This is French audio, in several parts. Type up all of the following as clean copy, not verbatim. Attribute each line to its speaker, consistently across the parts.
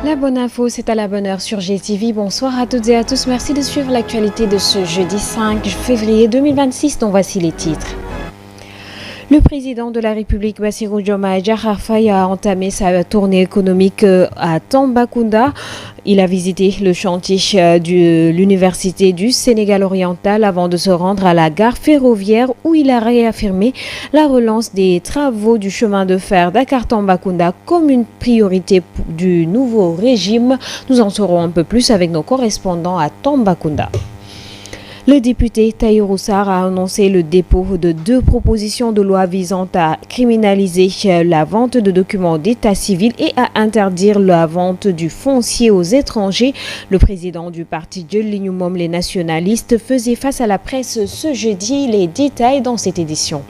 Speaker 1: La bonne info, c'est à la bonne heure sur GTV. Bonsoir à toutes et à tous. Merci de suivre l'actualité de ce jeudi 5 février 2026, dont voici les titres. Le président de la République, Bassirou Diomaye Diakhar Faye, a entamé sa tournée économique à Tambacounda. Il a visité le chantier de l'Université du Sénégal oriental avant de se rendre à la gare ferroviaire où il a réaffirmé la relance des travaux du chemin de fer Dakar-Tambacounda comme une priorité du nouveau régime. Nous en saurons un peu plus avec nos correspondants à Tambacounda. Le député Tahirou Sarr a annoncé le dépôt de 2 propositions de loi visant à criminaliser la vente de documents d'état civil et à interdire la vente du foncier aux étrangers. Le président du parti Jël Mom les nationalistes faisait face à la presse ce jeudi. Les détails dans cette édition.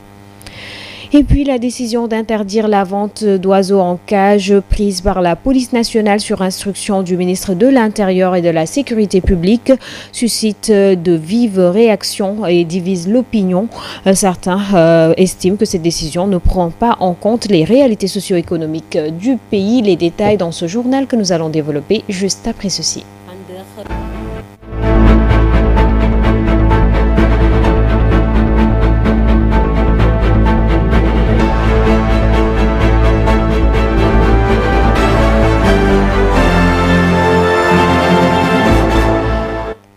Speaker 1: Et puis la décision d'interdire la vente d'oiseaux en cage prise par la police nationale sur instruction du ministre de l'Intérieur et de la Sécurité publique suscite de vives réactions et divise l'opinion. Certains estiment que cette décision ne prend pas en compte les réalités socio-économiques du pays. Les détails dans ce journal que nous allons développer juste après ceci.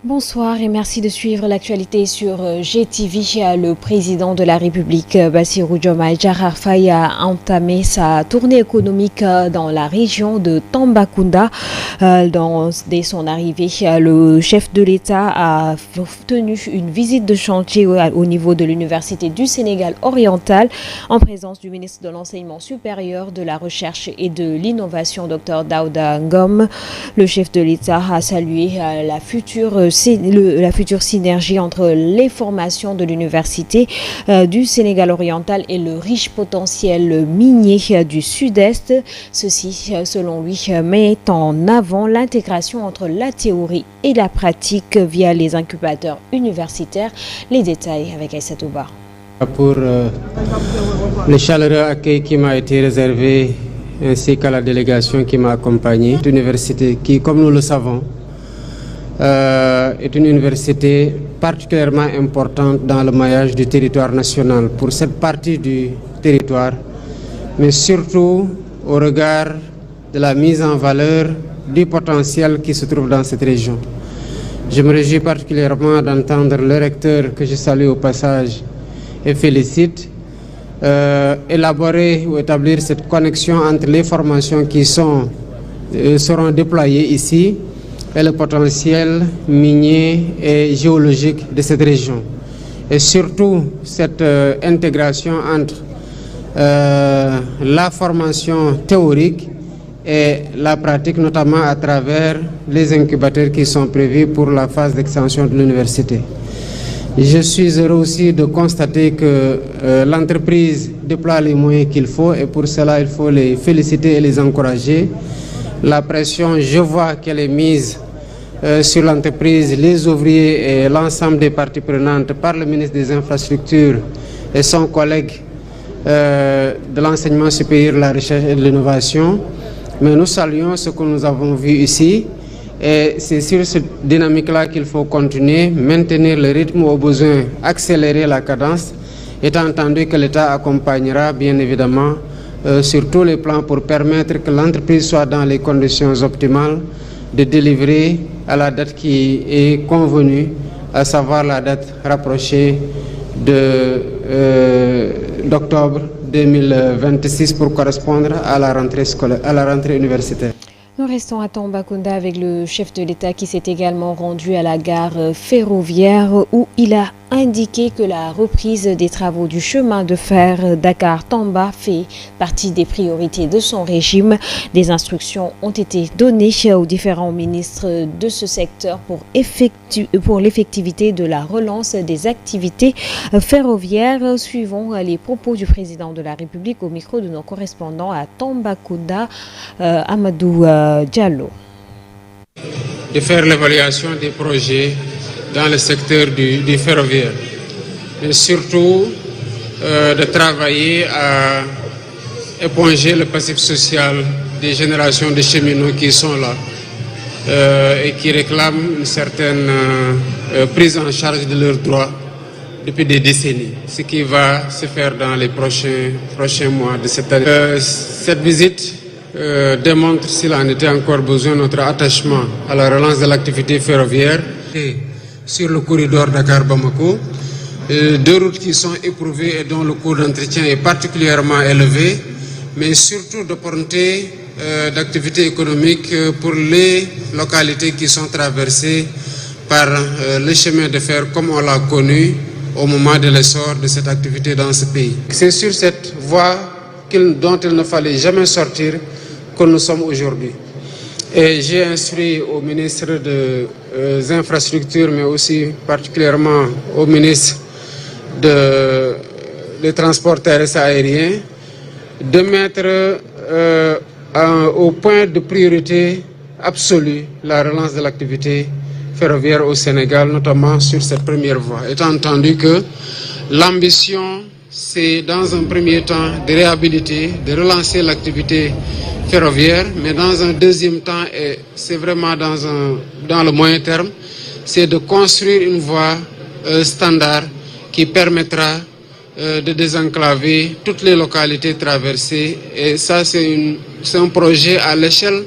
Speaker 1: Bonsoir et merci de suivre l'actualité sur GTV. Le président de la République, Bassirou Diomaye Diakhar Faye, a entamé sa tournée économique dans la région de Tambacounda. Dès son arrivée, le chef de l'État a tenu une visite de chantier au niveau de l'Université du Sénégal oriental en présence du ministre de l'Enseignement supérieur, de la Recherche et de l'Innovation, Dr Daouda Ngom. Le chef de l'État a salué la future synergie entre les formations de l'Université du Sénégal oriental et le riche potentiel minier du Sud-Est. Ceci, selon lui, met en avant l'intégration entre la théorie et la pratique via les incubateurs universitaires. Les détails avec Aïssatou Ba.
Speaker 2: Pour le chaleureux accueil qui m'a été réservé ainsi qu'à la délégation qui m'a accompagné. L'université qui, comme nous le savons, est une université particulièrement importante dans le maillage du territoire national pour cette partie du territoire, mais surtout au regard de la mise en valeur du potentiel qui se trouve dans cette région. Je me réjouis particulièrement d'entendre le recteur, que je salue au passage et félicite, élaborer ou établir cette connexion entre les formations qui seront déployées ici et le potentiel minier et géologique de cette région. Et surtout cette intégration entre la formation théorique et la pratique, notamment à travers les incubateurs qui sont prévus pour la phase d'extension de l'université. Je suis heureux aussi de constater que l'entreprise déploie les moyens qu'il faut et pour cela il faut les féliciter et les encourager. La pression, je vois qu'elle est mise sur l'entreprise, les ouvriers et l'ensemble des parties prenantes par le ministre des Infrastructures et son collègue de l'enseignement supérieur, de la recherche et de l'innovation. Mais nous saluons ce que nous avons vu ici et c'est sur cette dynamique-là qu'il faut continuer, maintenir le rythme, au besoin accélérer la cadence, étant entendu que l'État accompagnera bien évidemment sur tous les plans pour permettre que l'entreprise soit dans les conditions optimales de délivrer à la date qui est convenue, à savoir la date rapprochée d'octobre 2026 pour correspondre à la rentrée scolaire, à la rentrée universitaire.
Speaker 1: Nous restons à Tambacounda avec le chef de l'État qui s'est également rendu à la gare ferroviaire où il a indiqué que la reprise des travaux du chemin de fer Dakar-Tamba fait partie des priorités de son régime. Des instructions ont été données aux différents ministres de ce secteur pour l'effectivité de la relance des activités ferroviaires. Suivons les propos du président de la République au micro de nos correspondants à Tambacounda, Amadou Diallo.
Speaker 2: De faire l'évaluation des projets dans le secteur du ferroviaire, mais surtout de travailler à éponger le passif social des générations de cheminots qui sont là et qui réclament une certaine prise en charge de leurs droits depuis des décennies, ce qui va se faire dans les prochains mois de cette année. Cette visite démontre, s'il en était encore besoin, notre attachement à la relance de l'activité ferroviaire et sur le corridor Dakar-Bamako. Deux routes qui sont éprouvées et dont le coût d'entretien est particulièrement élevé, mais surtout d'opportunités d'activité économique pour les localités qui sont traversées par le chemin de fer comme on l'a connu au moment de l'essor de cette activité dans ce pays. C'est sur cette voie dont il ne fallait jamais sortir que nous sommes aujourd'hui. Et j'ai instruit au ministre des Infrastructures, mais aussi particulièrement au ministre des Transports terrestres aériens, de mettre au point de priorité absolue la relance de l'activité ferroviaire au Sénégal, notamment sur cette première voie. Étant entendu que l'ambition, c'est dans un premier temps de réhabiliter, de relancer l'activité ferroviaire, mais dans un deuxième temps, et c'est vraiment dans le moyen terme, c'est de construire une voie standard qui permettra de désenclaver toutes les localités traversées. Et ça, c'est un projet à l'échelle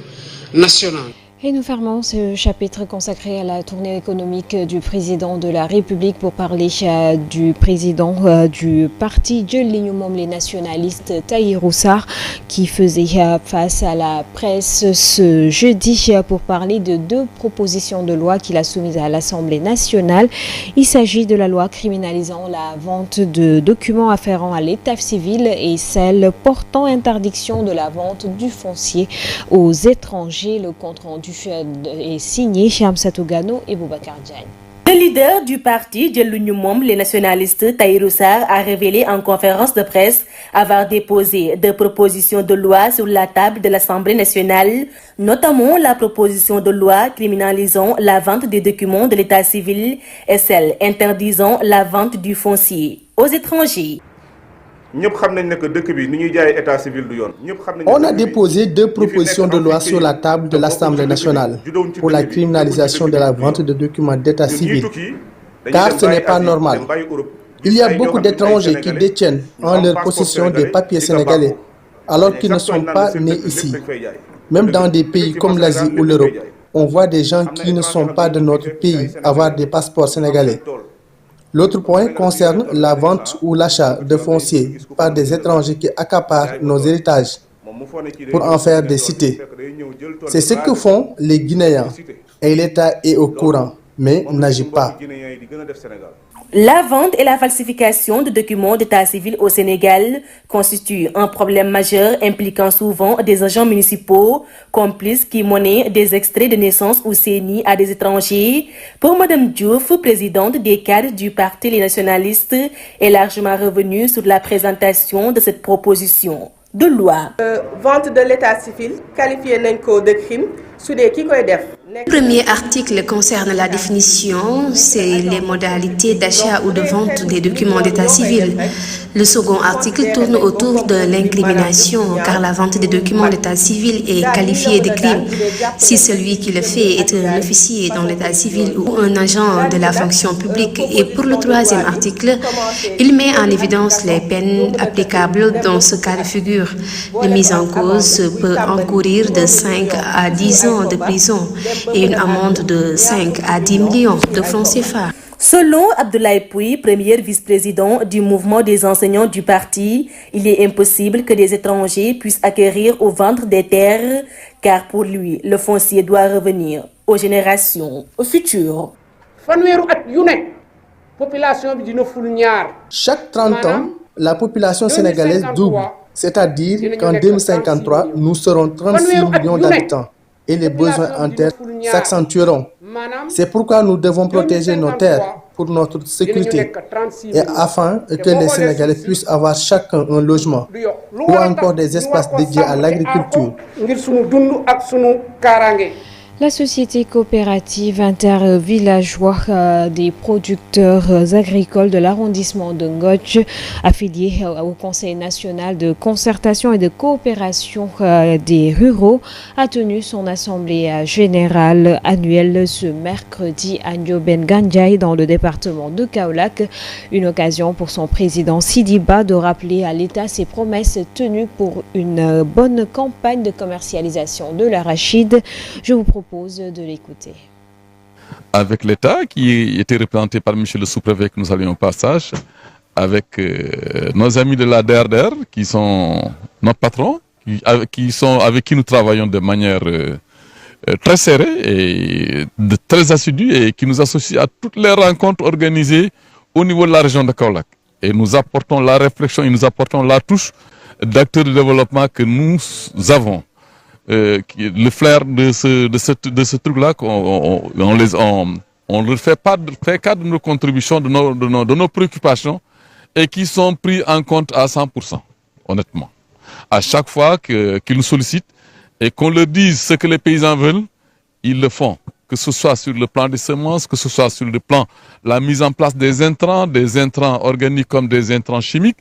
Speaker 2: nationale.
Speaker 1: Et nous fermons ce chapitre consacré à la tournée économique du président de la République pour parler du président du parti Jël Li Ñu Moom les nationalistes, Tahirou Sarr, qui faisait face à la presse ce jeudi pour parler de deux propositions de loi qu'il a soumises à l'Assemblée nationale. Il s'agit de la loi criminalisant la vente de documents afférents à l'état civil et celle portant interdiction de la vente du foncier aux étrangers. Le compte rendu est signé Amsatou Gano et Boubacar Diagne.
Speaker 3: Le leader du parti Jël Li Ñu Moom les nationalistes, Tahirou Sarr, a révélé en conférence de presse avoir déposé deux propositions de loi sur la table de l'Assemblée nationale, notamment la proposition de loi criminalisant la vente des documents de l'état civil et celle interdisant la vente du foncier aux étrangers.
Speaker 4: On a déposé deux propositions de loi sur la table de l'Assemblée nationale pour la criminalisation de la vente de documents d'état civil, car ce n'est pas normal. Il y a beaucoup d'étrangers qui détiennent en leur possession des papiers sénégalais, alors qu'ils ne sont pas nés ici. Même dans des pays comme l'Asie ou l'Europe, on voit des gens qui ne sont pas de notre pays avoir des passeports sénégalais. L'autre point concerne la vente ou l'achat de fonciers par des étrangers qui accaparent nos héritages pour en faire des cités. C'est ce que font les Guinéens et l'État est au courant, mais n'agit pas.
Speaker 3: La vente et la falsification de documents d'état civil au Sénégal constituent un problème majeur impliquant souvent des agents municipaux complices qui monnaient des extraits de naissance ou CENI à des étrangers. Pour Mme Diouf, présidente des cadres du parti Les Nationalistes, est largement revenue sur la présentation de cette proposition de loi.
Speaker 5: Vente de l'état civil qualifié de crime sous des qui koy def.
Speaker 6: Le premier article concerne la définition, c'est les modalités d'achat ou de vente des documents d'état civil. Le second article tourne autour de l'incrimination, car la vente des documents d'état civil est qualifiée de crime si celui qui le fait est un officier dans l'état civil ou un agent de la fonction publique. Et pour le troisième article, il met en évidence les peines applicables dans ce cas de figure. La mise en cause peut encourir de 5 à 10 ans de prison et une amende de 5 à 10 millions de francs CFA.
Speaker 3: Selon Abdoulaye Pouy, premier vice-président du mouvement des enseignants du parti, il est impossible que des étrangers puissent acquérir ou vendre des terres, car pour lui, le foncier doit revenir aux générations futures.
Speaker 4: Chaque 30 ans, la population sénégalaise double, c'est-à-dire qu'en 2053, nous serons 36 millions d'habitants et les besoins en terres s'accentueront. C'est pourquoi nous devons protéger nos terres pour notre sécurité et afin que les Sénégalais puissent avoir chacun un logement ou encore des espaces dédiés à l'agriculture.
Speaker 1: La société coopérative intervillageois des producteurs agricoles de l'arrondissement de Ngotch, affiliée au Conseil national de concertation et de coopération des ruraux, a tenu son assemblée générale annuelle ce mercredi à Ndiobène-Gandiaye dans le département de Kaolack. Une occasion pour son président Sidi Ba de rappeler à l'État ses promesses tenues pour une bonne campagne de commercialisation de l'arachide. Je vous propose de l'écouter.
Speaker 7: Avec l'État qui était représenté par M. le sous-préfet que nous saluons au passage, avec nos amis de la DRDR qui sont nos patrons, avec qui nous travaillons de manière très serrée et très assidue et qui nous associent à toutes les rencontres organisées au niveau de la région de Kaolack. Et nous apportons la réflexion et nous apportons la touche d'acteurs de développement que nous avons. Le flair de ce truc-là, on leur fait cas de nos contributions, de nos préoccupations et qui sont pris en compte à 100%, honnêtement. À chaque fois qu'ils nous sollicitent et qu'on leur dise ce que les paysans veulent, ils le font. Que ce soit sur le plan des semences, que ce soit sur le plan de la mise en place des intrants organiques comme des intrants chimiques,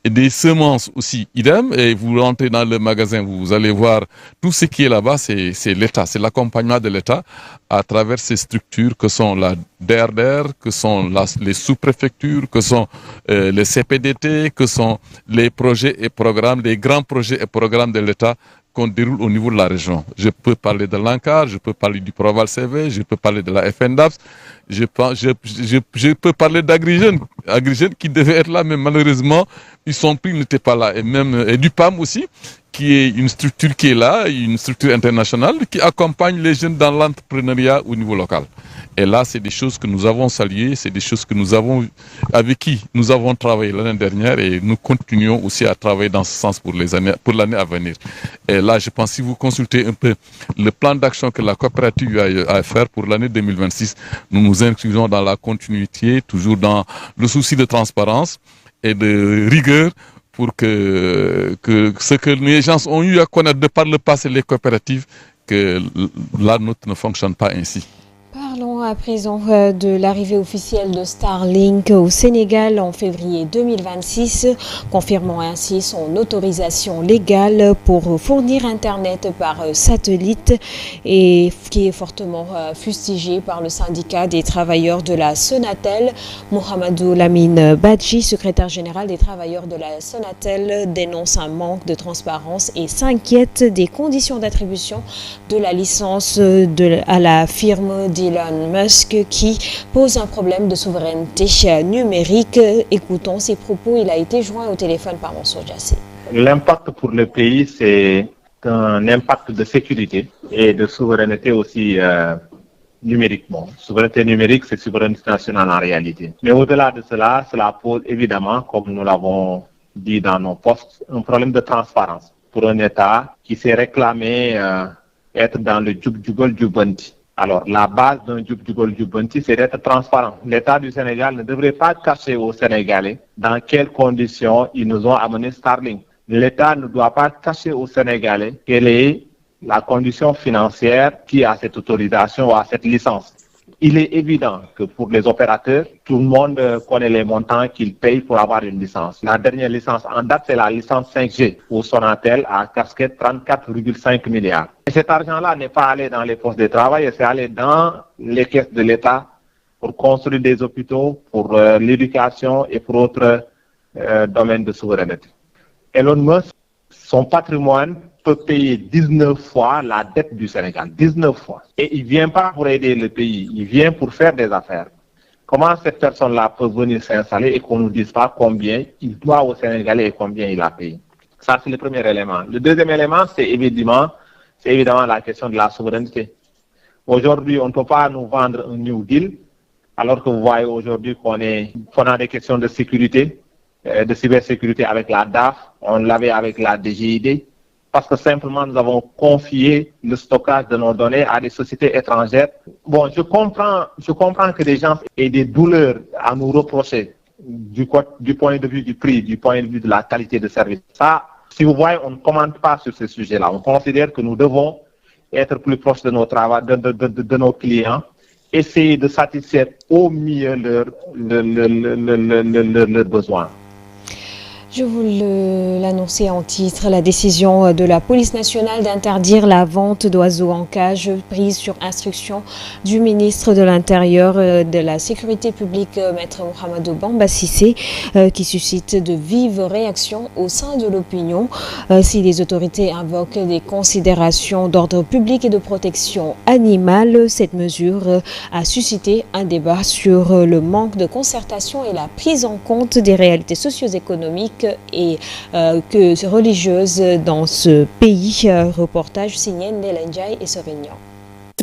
Speaker 7: et des semences aussi idem. Et vous rentrez dans le magasin, vous allez voir tout ce qui est là-bas, c'est l'État, c'est l'accompagnement de l'État à travers ces structures que sont la DRDR, que sont les sous-préfectures, que sont les CPDT, que sont les projets et programmes, les grands projets et programmes de l'État qu'on déroule au niveau de la région. Je peux parler de l'ANCAR, je peux parler du Proval CV, je peux parler de la FNDAPS, je peux parler d'Agri-Jeunes qui devaient être là, mais malheureusement, ils n'étaient pas là. Et du PAM aussi, qui est une structure qui est là, une structure internationale qui accompagne les jeunes dans l'entrepreneuriat au niveau local. Et là, c'est des choses que nous avons saluées, c'est des choses que avec qui nous avons travaillé l'année dernière et nous continuons aussi à travailler dans ce sens pour l'année à venir. Et là, je pense que si vous consultez un peu le plan d'action que la coopérative a à faire pour l'année 2026, nous nous inscrivons dans la continuité, toujours dans le souci de transparence et de rigueur pour que ce que les gens ont eu à connaître de par le passé, les coopératives, que la nôtre ne fonctionne pas ainsi.
Speaker 1: Parlons à présent de l'arrivée officielle de Starlink au Sénégal en février 2026, confirmant ainsi son autorisation légale pour fournir Internet par satellite et qui est fortement fustigé par le syndicat des travailleurs de la Sonatel. Mohamedou Lamine Badji, secrétaire général des travailleurs de la Sonatel, dénonce un manque de transparence et s'inquiète des conditions d'attribution de la licence à la firme d'Elon Musk qui pose un problème de souveraineté numérique. Écoutons ses propos. Il a été joint au téléphone par Mansour Djassé.
Speaker 8: L'impact pour le pays, c'est un impact de sécurité et de souveraineté aussi numériquement. Souveraineté numérique, c'est souveraineté nationale en réalité. Mais au-delà de cela, cela pose évidemment, comme nous l'avons dit dans nos postes, un problème de transparence pour un État qui s'est réclamé être dans le Djubdjubol Djubanti. Alors, la base d'un Djubdjubol Djubanti, c'est d'être transparent. L'État du Sénégal ne devrait pas cacher aux Sénégalais dans quelles conditions ils nous ont amené Starlink. L'État ne doit pas cacher aux Sénégalais quelle est la condition financière qui a cette autorisation ou à cette licence. Il est évident que pour les opérateurs, tout le monde connaît les montants qu'ils payent pour avoir une licence. La dernière licence en date, c'est la licence 5G, où Sonatel a casqué 34,5 milliards. Et cet argent-là n'est pas allé dans les postes de travail, c'est allé dans les caisses de l'État pour construire des hôpitaux, pour l'éducation et pour autres domaines de souveraineté. Elon Musk, son patrimoine peut payer 19 fois la dette du Sénégal, 19 fois. Et il ne vient pas pour aider le pays, il vient pour faire des affaires. Comment cette personne-là peut venir s'installer et qu'on ne nous dise pas combien il doit aux Sénégalais et combien il a payé? Ça, c'est le premier élément. Le deuxième élément, c'est évidemment la question de la souveraineté. Aujourd'hui, on ne peut pas nous vendre un New Deal, alors que vous voyez aujourd'hui qu'on a des questions de sécurité, de cybersécurité avec la DAF, on l'avait avec la DGID, parce que simplement nous avons confié le stockage de nos données à des sociétés étrangères. Bon, je comprends que les gens aient des douleurs à nous reprocher du point de vue du prix, du point de vue de la qualité de service. Ça, si vous voyez, on ne commente pas sur ce sujet-là. On considère que nous devons être plus proche de nos travaux, de nos clients, essayer de satisfaire au mieux leurs besoins.
Speaker 1: Je vous l'annonçais en titre, la décision de la police nationale d'interdire la vente d'oiseaux en cage prise sur instruction du ministre de l'Intérieur de la Sécurité publique, Maître Mohamedou Bamba Cissé, qui suscite de vives réactions au sein de l'opinion. Si les autorités invoquent des considérations d'ordre public et de protection animale, cette mesure a suscité un débat sur le manque de concertation et la prise en compte des réalités socio-économiques et religieuses dans ce pays. Reportage signé Ndelenjai et Sauvignon.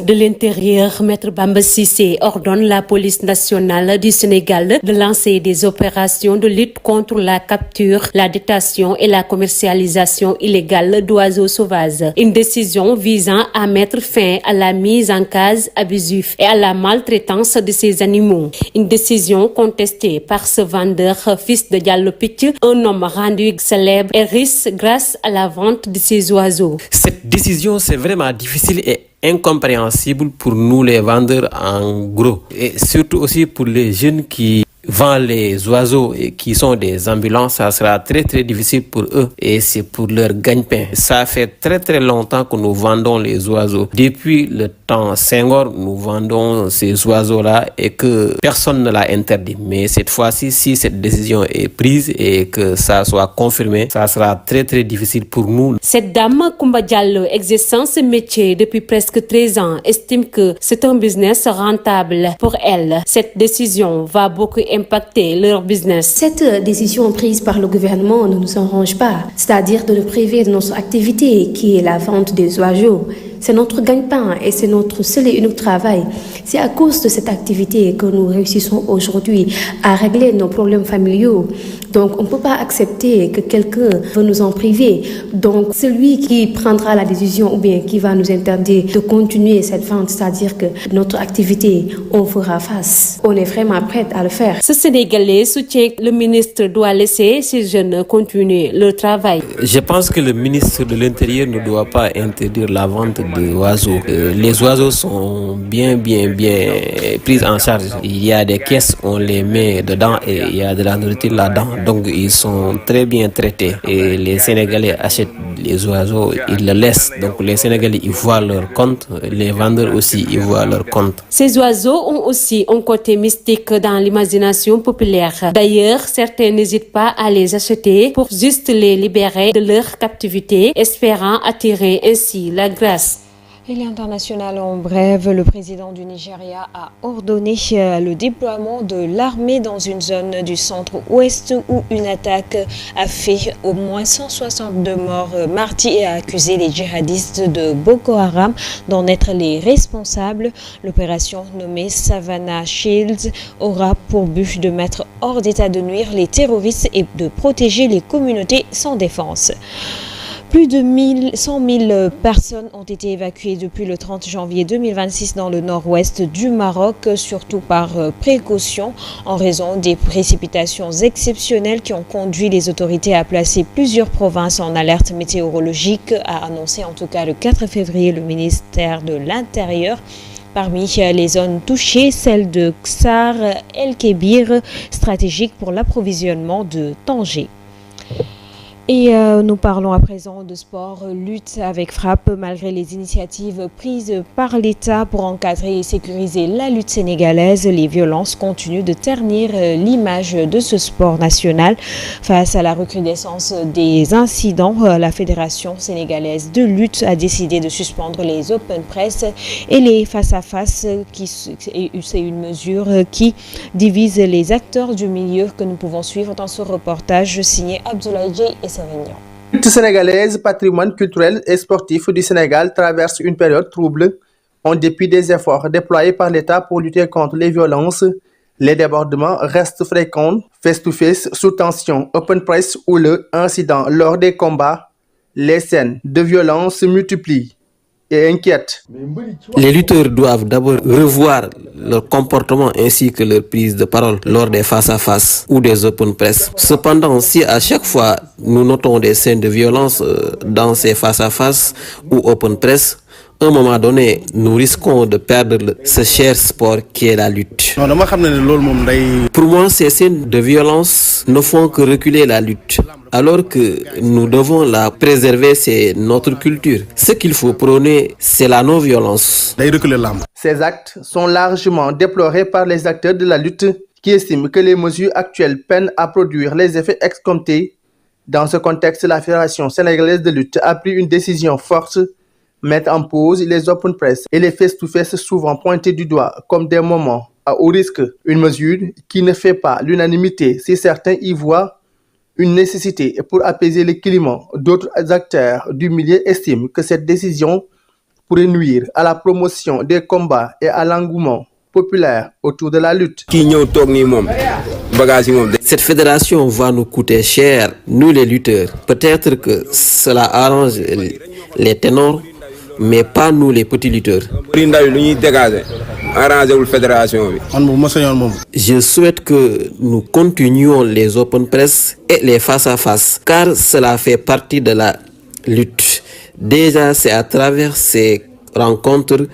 Speaker 9: De l'Intérieur, Maître Bamba Cissé ordonne la police nationale du Sénégal de lancer des opérations de lutte contre la capture, la détention et la commercialisation illégale d'oiseaux sauvages. Une décision visant à mettre fin à la mise en cage abusive et à la maltraitance de ces animaux. Une décision contestée par ce vendeur, fils de Diallo Pitch, un homme rendu célèbre et riche grâce à la vente de ces oiseaux.
Speaker 10: Cette décision, c'est vraiment difficile et incompréhensible pour nous les vendeurs en gros et surtout aussi pour les jeunes qui vendent les oiseaux et qui sont des ambulants. Ça sera très très difficile pour eux et c'est pour leur gagne-pain. Ça fait très très longtemps que nous vendons les oiseaux. Depuis le temps Senghor, nous vendons ces oiseaux-là et que personne ne l'a interdit. Mais cette fois-ci, si cette décision est prise et que ça soit confirmé, ça sera très très difficile pour nous.
Speaker 9: Cette dame, Koumba Diallo, exerçant ce métier depuis presque 13 ans, estime que c'est un business rentable pour elle. Cette décision va beaucoup impacter leur business.
Speaker 6: Cette décision prise par le gouvernement ne nous arrange pas, c'est-à-dire de nous priver de notre activité qui est la vente des oiseaux. C'est notre gagne-pain et c'est notre seul et unique travail. C'est à cause de cette activité que nous réussissons aujourd'hui à régler nos problèmes familiaux. Donc on ne peut pas accepter que quelqu'un veut nous en priver. Donc celui qui prendra la décision ou bien qui va nous interdire de continuer cette vente, c'est-à-dire que notre activité, on fera face. On est vraiment prêt à le faire.
Speaker 9: Ce Sénégalais soutient que le ministre doit laisser ces jeunes continuer leur travail.
Speaker 10: Je pense que le ministre de l'Intérieur ne doit pas interdire la vente des oiseaux. Les oiseaux sont bien pris en charge. Il y a des caisses, on les met dedans et il y a de la nourriture là-dedans. Donc ils sont très bien traités. Et les Sénégalais achètent les oiseaux, ils le laissent. Donc les Sénégalais, ils voient leur compte. Les vendeurs aussi, ils voient leur compte.
Speaker 9: Ces oiseaux ont aussi un côté mystique dans l'imagination populaire. D'ailleurs, certains n'hésitent pas à les acheter pour juste les libérer de leur captivité, espérant attirer ainsi la grâce.
Speaker 1: Et l'international en bref, le président du Nigeria a ordonné le déploiement de l'armée dans une zone du centre-ouest où une attaque a fait au moins 162 morts mardi et a accusé les djihadistes de Boko Haram d'en être les responsables. L'opération nommée Savannah Shields aura pour but de mettre hors d'état de nuire les terroristes et de protéger les communautés sans défense. Plus de 100 000 personnes ont été évacuées depuis le 30 janvier 2026 dans le nord-ouest du Maroc, surtout par précaution en raison des précipitations exceptionnelles qui ont conduit les autorités à placer plusieurs provinces en alerte météorologique, a annoncé en tout cas le 4 février le ministère de l'Intérieur. Parmi les zones touchées, celle de Ksar El-Kébir, stratégique pour l'approvisionnement de Tanger. Et nous parlons à présent de sport, lutte avec frappe. Malgré les initiatives prises par l'État pour encadrer et sécuriser la lutte sénégalaise, les violences continuent de ternir l'image de ce sport national. Face à la recrudescence des incidents, la Fédération sénégalaise de lutte a décidé de suspendre les open press et les face-à-face. C'est une mesure qui divise les acteurs du milieu que nous pouvons suivre dans ce reportage signé Abdoulaye J. et Savignon.
Speaker 4: La lutte sénégalaise, patrimoine culturel et sportif du Sénégal, traverse une période trouble en dépit des efforts déployés par l'État pour lutter contre les violences. Les débordements restent fréquents, face-to-face, sous tension, open press ou le incident lors des combats. Les scènes de violence se multiplient et inquiètent.
Speaker 10: Les lutteurs doivent d'abord revoir leur comportement ainsi que leur prise de parole lors des face-à-face ou des open press. Cependant, si à chaque fois nous notons des scènes de violence dans ces face-à-face ou open press, un moment donné, nous risquons de perdre ce cher sport qui est la lutte. Pour moi, ces scènes de violence ne font que reculer la lutte. Alors que nous devons la préserver, c'est notre culture. Ce qu'il faut prôner, c'est la non-violence.
Speaker 4: Ces actes sont largement déplorés par les acteurs de la lutte qui estiment que les mesures actuelles peinent à produire les effets escomptés. Dans ce contexte, la Fédération sénégalaise de lutte a pris une décision forte, mettre en pause les open press et les face-to-face souvent pointés du doigt comme des moments à haut risque. Une mesure qui ne fait pas l'unanimité si certains y voient une nécessité pour apaiser les climats. D'autres acteurs du milieu estiment que cette décision pourrait nuire à la promotion des combats et à l'engouement populaire autour de la lutte.
Speaker 10: Cette fédération va nous coûter cher, nous les lutteurs. Peut-être que cela arrange les ténors, mais pas nous les petits lutteurs. Je souhaite que nous continuions les open press et les face-à-face, car cela fait partie de la lutte. Déjà, c'est à travers ces rencontres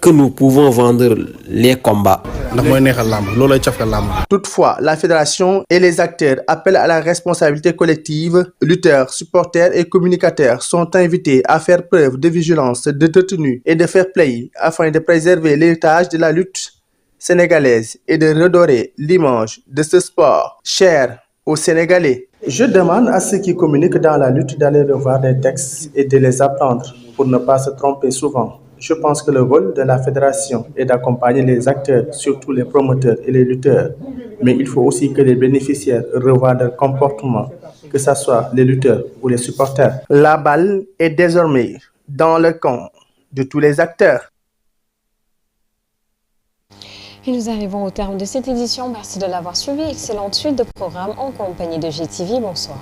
Speaker 10: que nous pouvons vendre les combats.
Speaker 4: Toutefois, la fédération et les acteurs appellent à la responsabilité collective. Lutteurs, supporters et communicateurs sont invités à faire preuve de vigilance, de retenue et de fair play afin de préserver l'héritage de la lutte sénégalaise et de redorer l'image de ce sport cher aux Sénégalais. Je demande à ceux qui communiquent dans la lutte d'aller revoir des textes et de les apprendre pour ne pas se tromper souvent. Je pense que le rôle de la fédération est d'accompagner les acteurs, surtout les promoteurs et les lutteurs. Mais il faut aussi que les bénéficiaires revoient leur comportement, que ce soit les lutteurs ou les supporters. La balle est désormais dans le camp de tous les acteurs.
Speaker 1: Et nous arrivons au terme de cette édition. Merci de l'avoir suivi. Excellente suite de programmes en compagnie de GTV. Bonsoir.